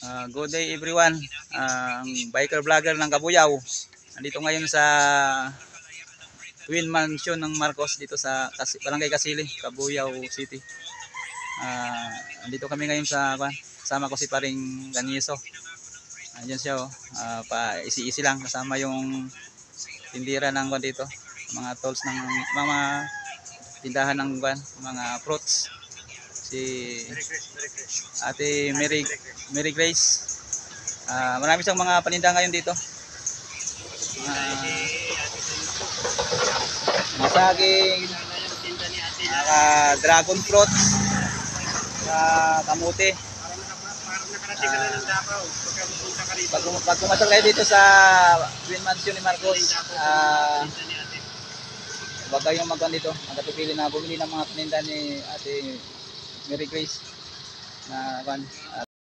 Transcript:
Good day everyone. Ang biker vlogger ng Kabuyaw. Nandito ngayon sa Twin Mansion ng Marcos dito sa Barangay Kasili, Kabuyaw City. Nandito kami ngayon kasama ko si Paring Ganyeso. Andiyan siya pa isi-isi lang kasama yung tindira ng dito, mga tools ng mga tindahan ng mga fruits. Si Ate Mary Grace. Marami siyang mga paninda ngayon dito. Masaging, dragon fruits, kamote. Pag pumasok kayo dito sa Twin Mansion ni Marcos, huwag kayong dito, magkatupili na bumili ng mga paninda ni Ate Mary Grace na